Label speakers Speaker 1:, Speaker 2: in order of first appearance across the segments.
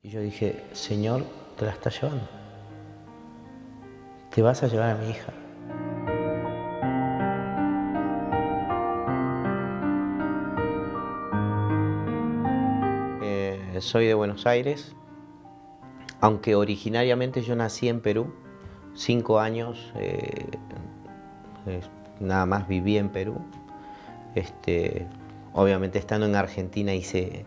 Speaker 1: Y yo dije, Señor, te la estás llevando. Te vas a llevar a mi hija. Soy de Buenos Aires, aunque originariamente yo nací en Perú. 5 años eh, nada más viví en Perú. Obviamente estando en Argentina hice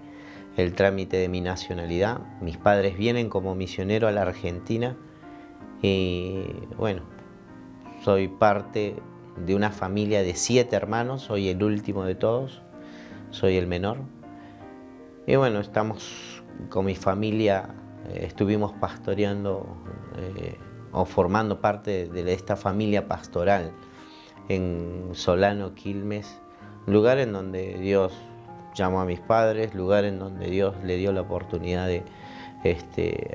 Speaker 1: el trámite de mi nacionalidad. Mis padres vienen como misionero a la Argentina y bueno, soy parte de una familia de 7 hermanos, soy el último de todos, soy el menor. Y bueno, estamos con mi familia, estuvimos pastoreando o formando parte de esta familia pastoral en Solano, Quilmes, lugar en donde Dios llamó a mis padres, lugar en donde Dios le dio la oportunidad de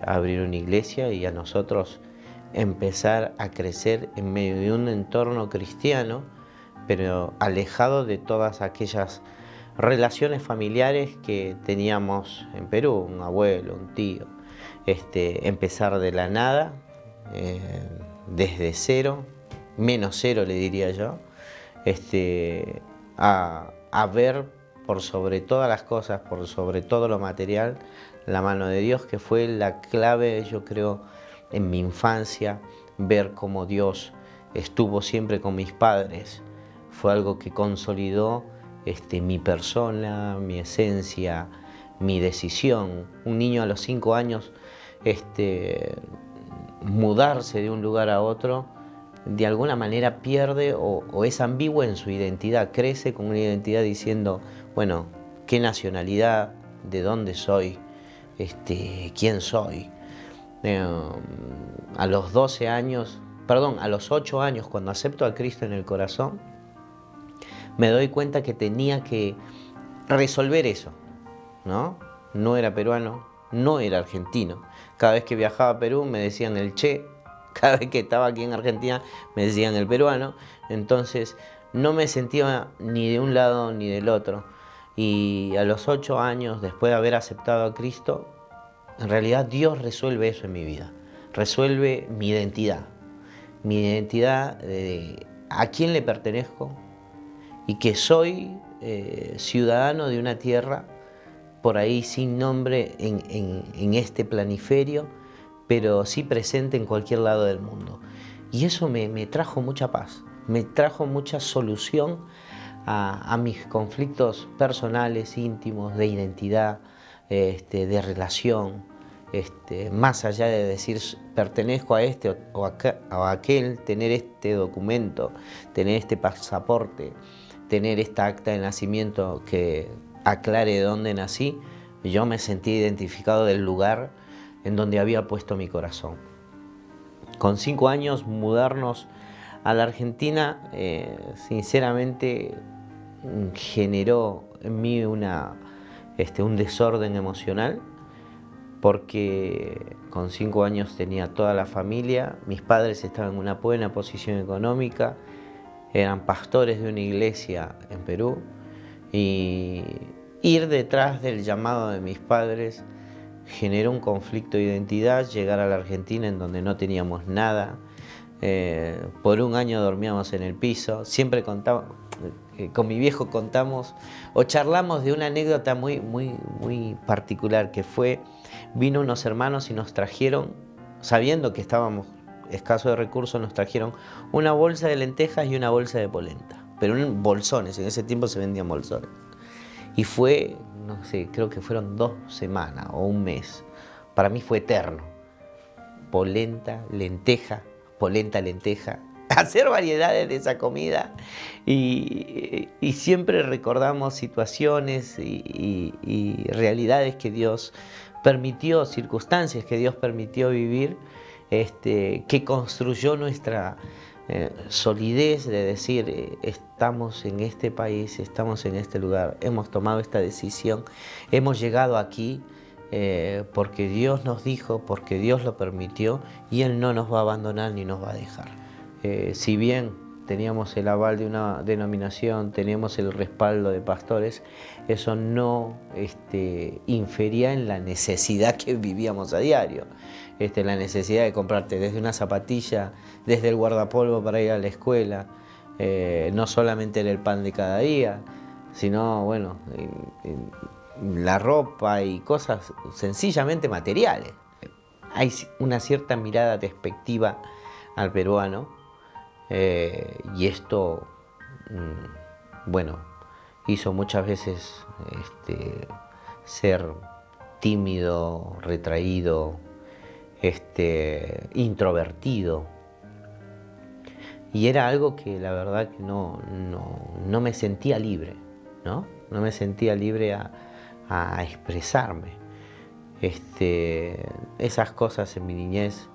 Speaker 1: abrir una iglesia y a nosotros empezar a crecer en medio de un entorno cristiano, pero alejado de todas aquellas relaciones familiares que teníamos en Perú, un abuelo, un tío. Empezar de la nada, desde cero, menos cero le diría yo, a ver por sobre todas las cosas, por sobre todo lo material, la mano de Dios, que fue la clave, yo creo, en mi infancia, ver cómo Dios estuvo siempre con mis padres. Fue algo que consolidó mi persona, mi esencia, mi decisión. Un niño a los 5 años, mudarse de un lugar a otro, de alguna manera pierde o es ambiguo en su identidad, crece con una identidad diciendo, bueno, ¿qué nacionalidad? ¿De dónde soy? ¿Quién soy? A los 12 años, perdón, a los 8 años, cuando acepto a Cristo en el corazón, me doy cuenta que tenía que resolver eso, ¿no? No era peruano, no era argentino. Cada vez que viajaba a Perú me decían el Che, cada vez que estaba aquí en Argentina me decían el peruano, entonces no me sentía ni de un lado ni del otro. Y a los 8 años, después de haber aceptado a Cristo, en realidad Dios resuelve eso en mi vida, resuelve mi identidad de a quién le pertenezco y que soy ciudadano de una tierra por ahí sin nombre en este planiferio, pero sí presente en cualquier lado del mundo. Y eso me trajo mucha paz, me trajo mucha solución a mis conflictos personales, íntimos, de identidad, de relación, más allá de decir pertenezco a este o a aquel, tener este documento, tener este pasaporte, tener esta acta de nacimiento que aclare de dónde nací, yo me sentí identificado del lugar en donde había puesto mi corazón. Con 5 años mudarnos a la Argentina, sinceramente generó en mí un desorden emocional, porque con 5 años tenía toda la familia, mis padres estaban en una buena posición económica, eran pastores de una iglesia en Perú, y ir detrás del llamado de mis padres generó un conflicto de identidad, llegar a la Argentina en donde no teníamos nada. Por un año dormíamos en el piso, siempre contamos, con mi viejo contamos o charlamos de una anécdota muy particular que fue, vino unos hermanos y nos trajeron, sabiendo que estábamos escasos de recursos, nos trajeron una bolsa de lentejas y una bolsa de polenta, pero en bolsones, en ese tiempo se vendían bolsones. Y fue, no sé, creo que fueron 2 semanas o un mes. Para mí fue eterno. Polenta, lenteja, polenta, lenteja. Hacer variedades de esa comida. Y siempre recordamos situaciones y realidades que Dios permitió, circunstancias que Dios permitió vivir, que construyó nuestra solidez de decir, estamos en este país, estamos en este lugar, hemos tomado esta decisión, hemos llegado aquí porque Dios nos dijo, porque Dios lo permitió y Él no nos va a abandonar ni nos va a dejar. Si bien teníamos el aval de una denominación, teníamos el respaldo de pastores, eso no infería en la necesidad que vivíamos a diario. La necesidad de comprarte desde una zapatilla, desde el guardapolvo para ir a la escuela, no solamente era el pan de cada día, sino, bueno, la ropa y cosas sencillamente materiales. Hay una cierta mirada despectiva al peruano y esto, bueno, hizo muchas veces ser tímido, retraído, introvertido. Y era algo que la verdad que no me sentía libre, ¿no? No me sentía libre a expresarme. Esas cosas en mi niñez,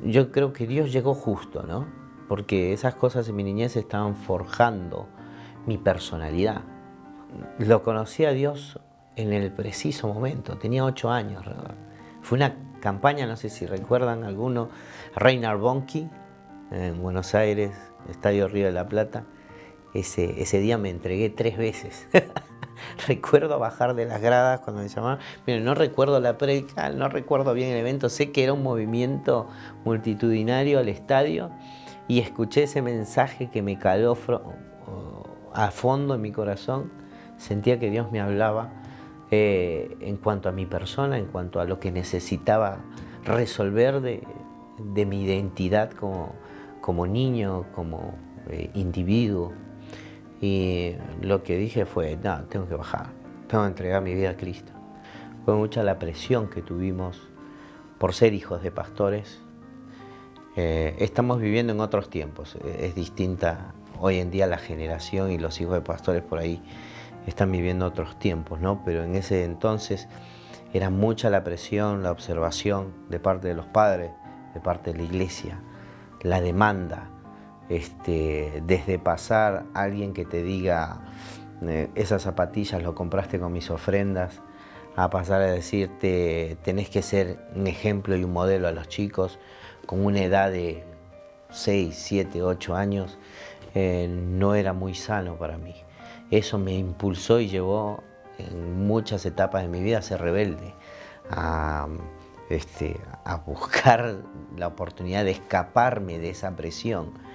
Speaker 1: yo creo que Dios llegó justo, ¿no? Porque esas cosas en mi niñez estaban forjando mi personalidad. Lo conocí a Dios en el preciso momento, tenía 8 años. Fue una campaña, no sé si recuerdan alguno, Reinhard Bonnke, en Buenos Aires, Estadio Río de la Plata. Ese día me entregué 3 veces. Recuerdo bajar de las gradas cuando me llamaban. Miren, no recuerdo la prédica, no recuerdo bien el evento. Sé que era un movimiento multitudinario al estadio y escuché ese mensaje que me caló a fondo en mi corazón. Sentía que Dios me hablaba en cuanto a mi persona, en cuanto a lo que necesitaba resolver de mi identidad como niño, como individuo. Y lo que dije fue, no, tengo que bajar, tengo que entregar mi vida a Cristo. Fue mucha la presión que tuvimos por ser hijos de pastores. Estamos viviendo en otros tiempos, es distinta hoy en día la generación y los hijos de pastores por ahí están viviendo otros tiempos, ¿no? Pero en ese entonces era mucha la presión, la observación de parte de los padres, de parte de la iglesia, la demanda. Desde pasar a alguien que te diga esas zapatillas lo compraste con mis ofrendas, a pasar a decirte tenés que ser un ejemplo y un modelo a los chicos con una edad de 6, 7, 8 años, no era muy sano para mí. Eso me impulsó y llevó en muchas etapas de mi vida a ser rebelde, a buscar la oportunidad de escaparme de esa presión.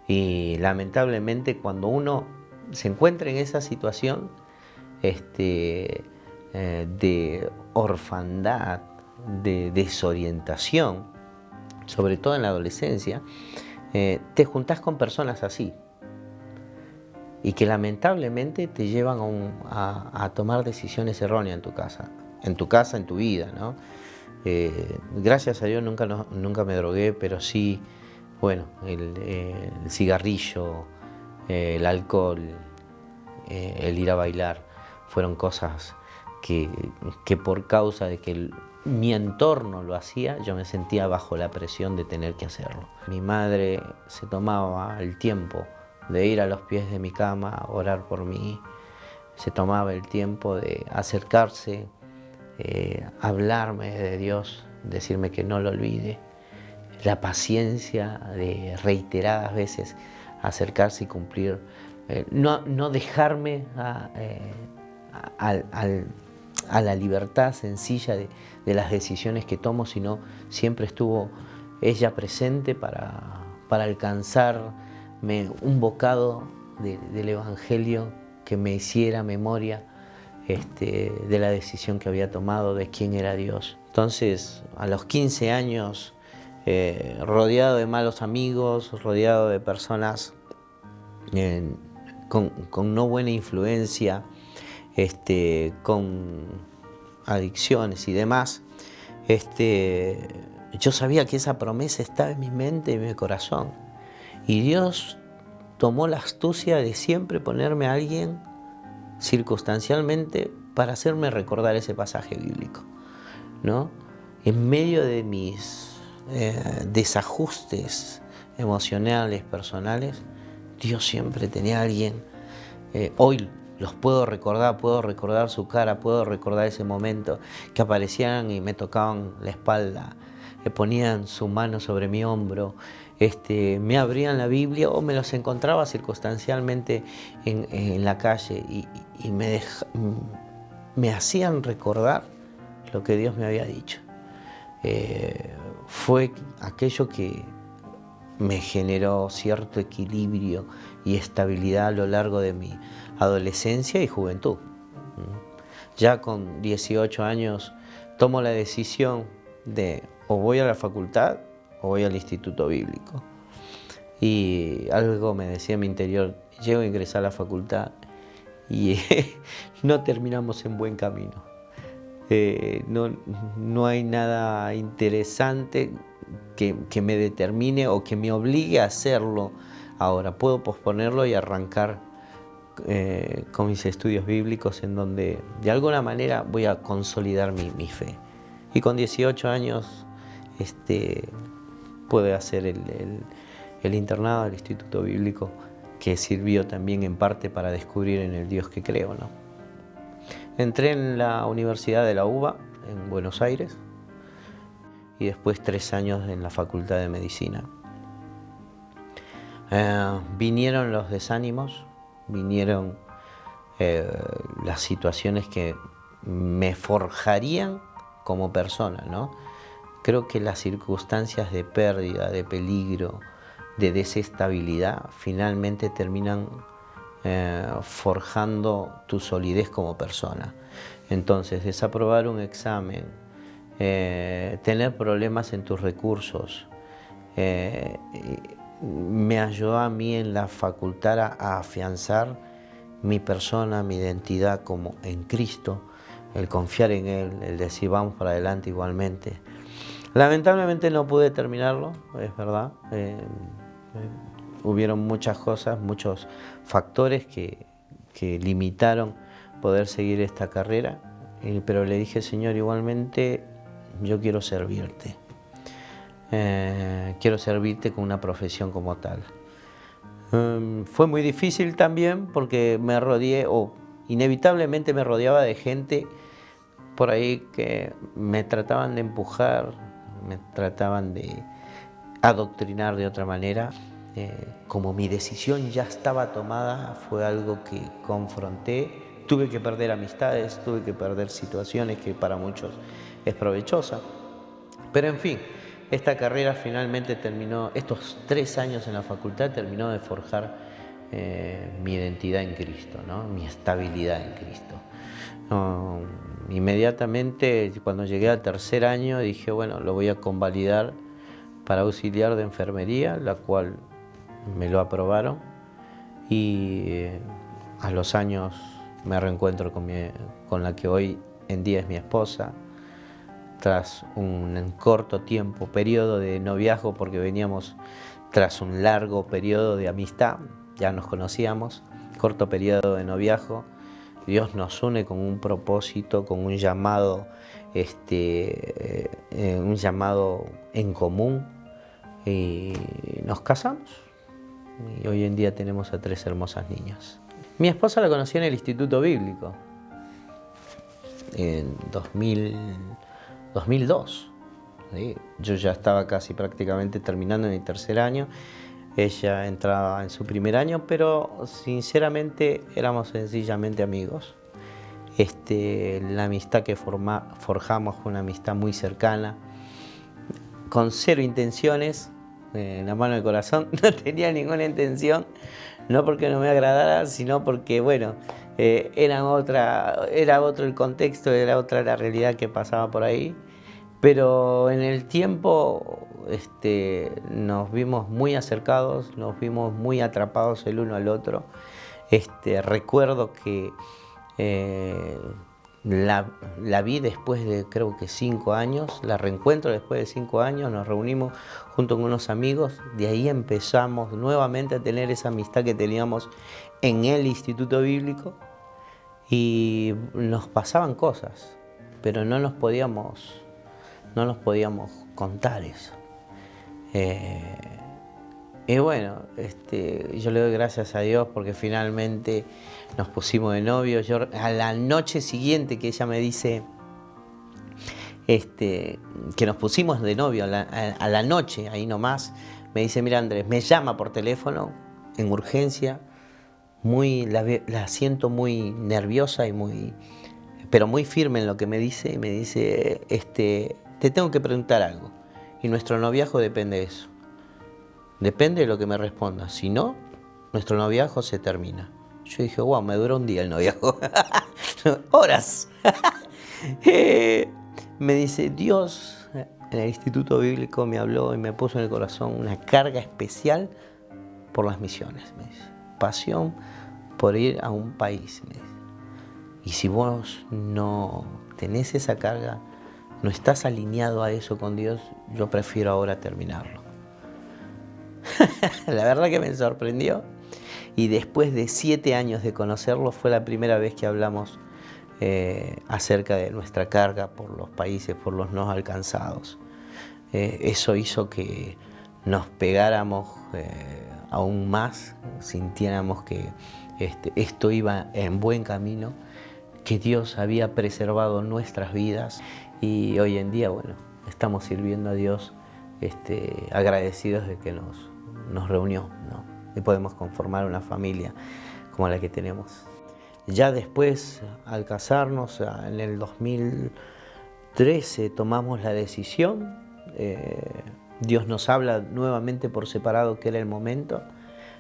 Speaker 1: Y lamentablemente cuando uno se encuentra en esa situación de orfandad, de desorientación, sobre todo en la adolescencia, te juntás con personas así y que lamentablemente te llevan a tomar decisiones erróneas en tu casa, en tu vida, ¿no? Gracias a Dios nunca me drogué, pero sí, bueno, el cigarrillo, el alcohol, el ir a bailar, fueron cosas que por causa de que mi entorno lo hacía, yo me sentía bajo la presión de tener que hacerlo. Mi madre se tomaba el tiempo de ir a los pies de mi cama a orar por mí, se tomaba el tiempo de acercarse, hablarme de Dios, decirme que no lo olvide, la paciencia de reiteradas veces acercarse y cumplir, no dejarme a la libertad sencilla de las decisiones que tomo, sino siempre estuvo ella presente para alcanzarme un bocado del Evangelio que me hiciera memoria de la decisión que había tomado, de quién era Dios. Entonces, a los 15 años, rodeado de malos amigos, rodeado de personas con no buena influencia, con adicciones y demás, yo sabía que esa promesa estaba en mi mente y en mi corazón. Y Dios tomó la astucia de siempre ponerme a alguien circunstancialmente para hacerme recordar ese pasaje bíblico, ¿no? En medio de mis desajustes emocionales, personales, Dios siempre tenía a alguien. Hoy los puedo recordar su cara, puedo recordar ese momento que aparecían y me tocaban la espalda, ponían su mano sobre mi hombro, me abrían la Biblia o me los encontraba circunstancialmente en la calle y me hacían recordar lo que Dios me había dicho. Fue aquello que me generó cierto equilibrio y estabilidad a lo largo de mi adolescencia y juventud. Ya con 18 años tomo la decisión de o voy a la facultad o voy al instituto bíblico. Y algo me decía en mi interior, llego a ingresar a la facultad y no terminamos en buen camino. No hay nada interesante que me determine o que me obligue a hacerlo ahora. Puedo posponerlo y arrancar con mis estudios bíblicos, en donde de alguna manera voy a consolidar mi fe. Y con 18 años pude hacer el internado del Instituto Bíblico, que sirvió también en parte para descubrir en el Dios que creo, ¿no? Entré en la Universidad de la UBA en Buenos Aires y después 3 años en la Facultad de Medicina. Vinieron los desánimos, vinieron las situaciones que me forjarían como persona, ¿no? Creo que las circunstancias de pérdida, de peligro, de desestabilidad, finalmente terminan forjando tu solidez como persona. Entonces, desaprobar un examen, tener problemas en tus recursos, me ayudó a mí en la facultad a afianzar mi persona, mi identidad como en Cristo, el confiar en Él, el decir vamos para adelante igualmente. Lamentablemente no pude terminarlo, es verdad. Hubieron muchas cosas, muchos factores que limitaron poder seguir esta carrera, pero le dije, Señor, igualmente yo quiero servirte. Quiero servirte con una profesión como tal. Fue muy difícil también porque me rodeé, o inevitablemente me rodeaba de gente por ahí que me trataban de empujar, me trataban de adoctrinar de otra manera. Como mi decisión ya estaba tomada, fue algo que confronté. Tuve que perder amistades, tuve que perder situaciones que para muchos es provechosa. Pero en fin, esta carrera finalmente terminó, estos 3 años en la facultad terminó de forjar mi identidad en Cristo, ¿no? Mi estabilidad en Cristo. Inmediatamente, cuando llegué al 3er año, dije, bueno, lo voy a convalidar para auxiliar de enfermería, la cual me lo aprobaron, y a los años me reencuentro con la que hoy en día es mi esposa, tras un corto periodo de noviazgo, porque veníamos tras un largo periodo de amistad, ya nos conocíamos, corto periodo de noviazgo. Dios nos une con un propósito, con un llamado en común, y nos casamos. Y hoy en día tenemos a 3 hermosas niñas. Mi esposa la conocí en el Instituto Bíblico, en 2002. ¿Sí? Yo ya estaba casi prácticamente terminando mi 3er año. Ella entraba en su 1er año, pero sinceramente éramos sencillamente amigos. La amistad que forjamos fue una amistad muy cercana, con 0 intenciones, en la mano del corazón. No tenía ninguna intención, no porque no me agradara, sino porque, bueno, era otro el contexto, era otra la realidad que pasaba por ahí. Pero en el tiempo nos vimos muy acercados, nos vimos muy atrapados el uno al otro. Recuerdo que la vi después de creo que 5 años, la reencuentro después de 5 años, nos reunimos junto con unos amigos, de ahí empezamos nuevamente a tener esa amistad que teníamos en el Instituto Bíblico, y nos pasaban cosas, pero no nos podíamos contar eso. Y bueno, yo le doy gracias a Dios porque finalmente nos pusimos de novios. Yo, a la noche siguiente que ella me dice que nos pusimos de novio, a la noche, ahí nomás, me dice, mira Andrés, me llama por teléfono en urgencia, la siento muy nerviosa pero muy firme en lo que me dice, y me dice, te tengo que preguntar algo, y nuestro noviazgo depende de eso, depende de lo que me responda, si no, nuestro noviazgo se termina. Yo dije, wow, me duró un día el noviazgo, horas. Me dice, Dios en el Instituto Bíblico me habló y me puso en el corazón una carga especial por las misiones, me dice, pasión por ir a un país, me dice. Y si vos no tenés esa carga, no estás alineado a eso con Dios, yo prefiero ahora terminarlo. La verdad que me sorprendió. Y después de 7 años de conocerlo, fue la primera vez que hablamos acerca de nuestra carga por los países, por los no alcanzados. Eso hizo que nos pegáramos aún más, sintiéramos que esto iba en buen camino, que Dios había preservado nuestras vidas, y hoy en día, bueno, estamos sirviendo a Dios agradecidos de que nos reunió, ¿no? Y podemos conformar una familia como la que tenemos. Ya después, al casarnos, en el 2013 tomamos la decisión. Dios nos habla nuevamente por separado que era el momento.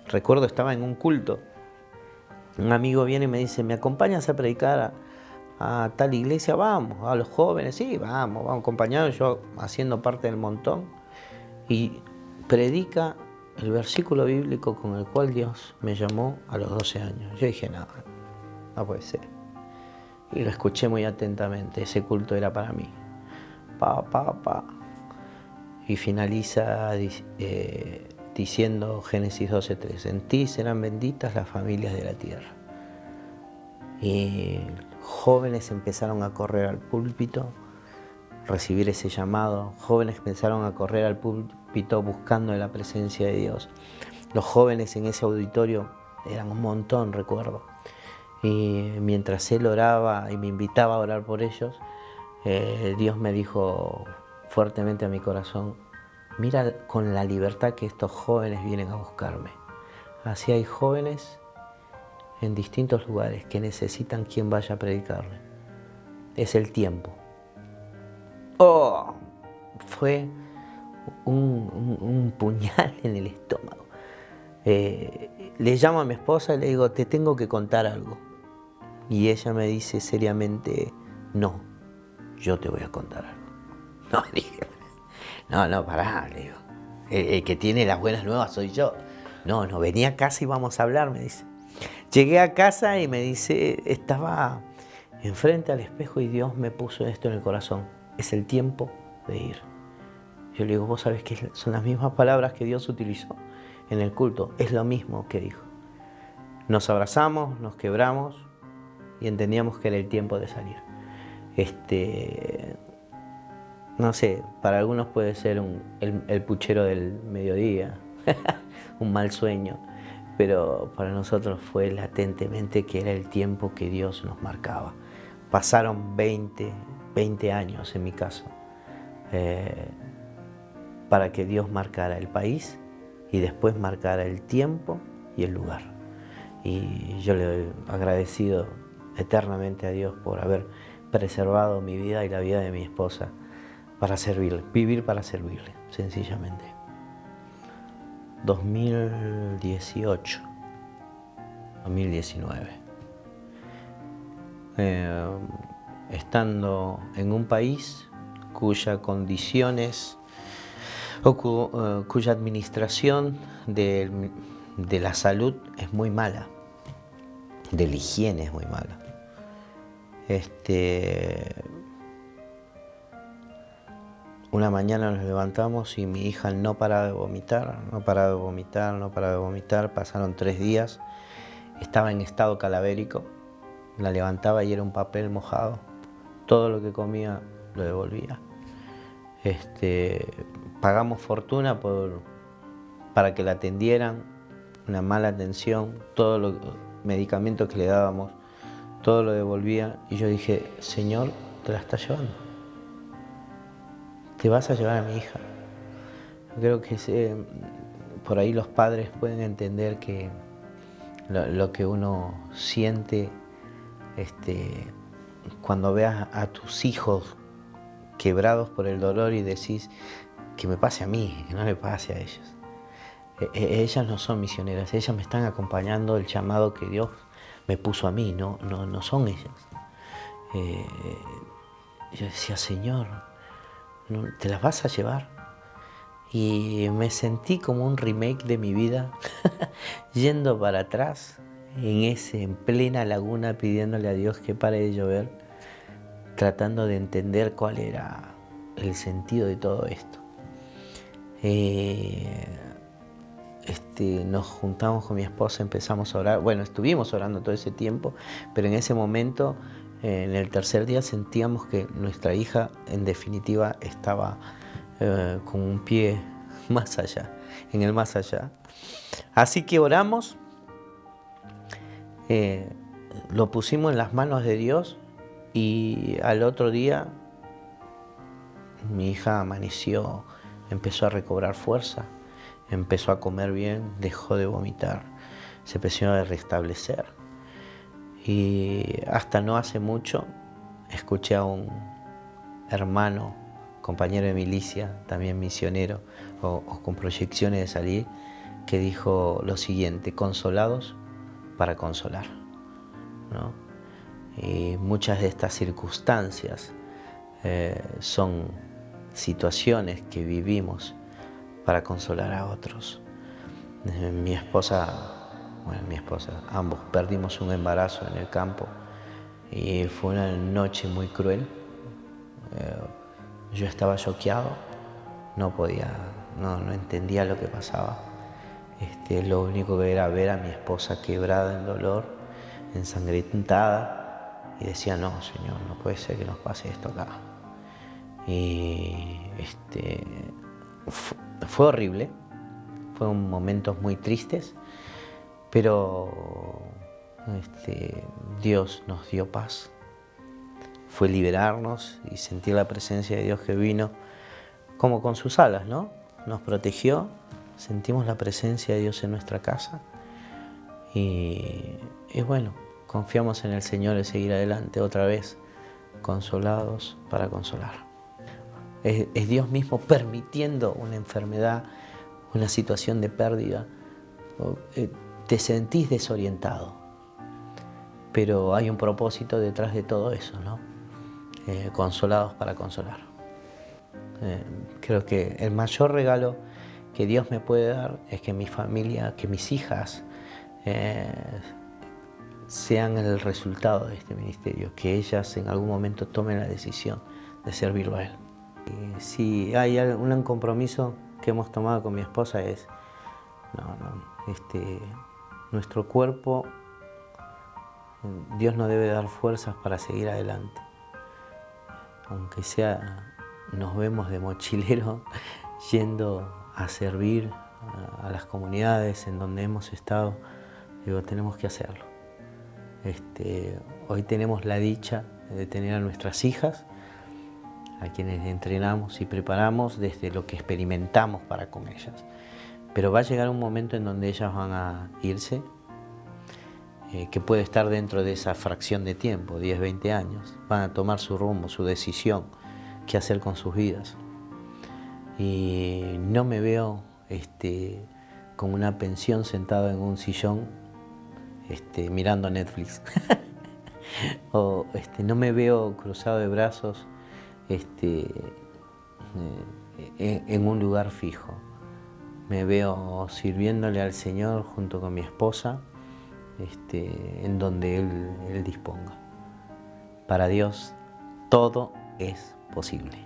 Speaker 1: Recuerdo, estaba en un culto. Un amigo viene y me dice, ¿me acompañas a predicar a tal iglesia? Vamos, a los jóvenes, sí, vamos acompañados, yo haciendo parte del montón. Y predica el versículo bíblico con el cual Dios me llamó a los 12 años. Yo dije, no puede ser. Y lo escuché muy atentamente, ese culto era para mí. Y finaliza diciendo Génesis 12:3, en ti serán benditas las familias de la tierra. Y jóvenes empezaron a correr al púlpito, recibir ese llamado. Jóvenes empezaron a correr al púlpito buscando la presencia de Dios. Los jóvenes en ese auditorio eran un montón, recuerdo. Y mientras él oraba y me invitaba a orar por ellos, Dios me dijo fuertemente a mi corazón, mira con la libertad que estos jóvenes vienen a buscarme. Así hay jóvenes en distintos lugares que necesitan quien vaya a predicarle. Es el tiempo. Fue un puñal en el estómago. Le llamo a mi esposa y le digo, te tengo que contar algo. Y ella me dice seriamente, no, yo te voy a contar algo. No, dije, no, pará, le digo. El que tiene las buenas nuevas soy yo. No, venía a casa y vamos a hablar, me dice. Llegué a casa y me dice, estaba enfrente al espejo y Dios me puso esto en el corazón. Es el tiempo de ir. Yo le digo, vos sabés que son las mismas palabras que Dios utilizó en el culto. Es lo mismo que dijo. Nos abrazamos, nos quebramos y entendíamos que era el tiempo de salir. No sé, para algunos puede ser el puchero del mediodía, un mal sueño, pero para nosotros fue latentemente que era el tiempo que Dios nos marcaba. Pasaron 20 años en mi caso, para que Dios marcara el país y después marcara el tiempo y el lugar. Y yo le doy agradecido eternamente a Dios por haber preservado mi vida y la vida de mi esposa para servirle, vivir para servirle, sencillamente. 2018, 2019. Estando en un país cuyas condiciones o cuya administración de la salud es muy mala, de la higiene es muy mala. Una mañana nos levantamos y mi hija no paraba de vomitar, pasaron 3 días, estaba en estado cadavérico, la levantaba y era un papel mojado, todo lo que comía lo devolvía. Pagamos fortuna para que la atendieran, una mala atención, todos los medicamentos que le dábamos, todo lo devolvía, y yo dije, Señor, te la estás llevando. Te vas a llevar a mi hija. Creo que por ahí los padres pueden entender que lo que uno siente cuando veas a tus hijos quebrados por el dolor y decís que me pase a mí, que no le pase a ellos. Ellas no son misioneras, ellas me están acompañando el llamado que Dios me puso a mí, no son ellas. Yo decía, Señor, ¿te las vas a llevar? Y me sentí como un remake de mi vida, yendo para atrás, en plena laguna, pidiéndole a Dios que pare de llover, tratando de entender cuál era el sentido de todo esto. Nos juntamos con mi esposa, empezamos a orar. Bueno, estuvimos orando todo ese tiempo, pero en ese momento, en el tercer día, sentíamos que nuestra hija, en definitiva, estaba con un pie más allá, en el más allá. Así que oramos, lo pusimos en las manos de Dios y al otro día mi hija amaneció, empezó a recobrar fuerza, empezó a comer bien, dejó de vomitar, se empezó a restablecer. Y hasta no hace mucho escuché a un hermano, compañero de milicia, también misionero o con proyecciones de salir, que dijo lo siguiente: consolados para consolar, ¿no? Y muchas de estas circunstancias son situaciones que vivimos para consolar a otros. Mi esposa, ambos perdimos un embarazo en el campo y fue una noche muy cruel. Yo estaba choqueado, no entendía lo que pasaba. Lo único que era ver a mi esposa quebrada en dolor, ensangrentada, y decía, no, Señor, no puede ser que nos pase esto acá. Y fue horrible, fueron momentos muy tristes, pero Dios nos dio paz. Fue liberarnos y sentir la presencia de Dios que vino como con sus alas, ¿no? Nos protegió, sentimos la presencia de Dios en nuestra casa y bueno, confiamos en el Señor de seguir adelante otra vez, consolados para consolar. Es Dios mismo permitiendo una enfermedad, una situación de pérdida. Te sentís desorientado, pero hay un propósito detrás de todo eso, ¿no? Consolados para consolar. Creo que el mayor regalo que Dios me puede dar es que mi familia, que mis hijas sean el resultado de este ministerio, que ellas en algún momento tomen la decisión de servirlo a Él. Y si hay un compromiso que hemos tomado con mi esposa es, nuestro cuerpo, Dios nos debe dar fuerzas para seguir adelante. Aunque sea, nos vemos de mochilero yendo a servir a las comunidades en donde hemos estado, digo, tenemos que hacerlo. Hoy tenemos la dicha de tener a nuestras hijas, a quienes entrenamos y preparamos desde lo que experimentamos para con ellas. Pero va a llegar un momento en donde ellas van a irse, que puede estar dentro de esa fracción de tiempo, 10, 20 años. Van a tomar su rumbo, su decisión, qué hacer con sus vidas. Y no me veo con una pensión sentado en un sillón mirando Netflix. O no me veo cruzado de brazos en un lugar fijo. Me veo sirviéndole al Señor junto con mi esposa, en donde Él disponga. Para Dios todo es posible.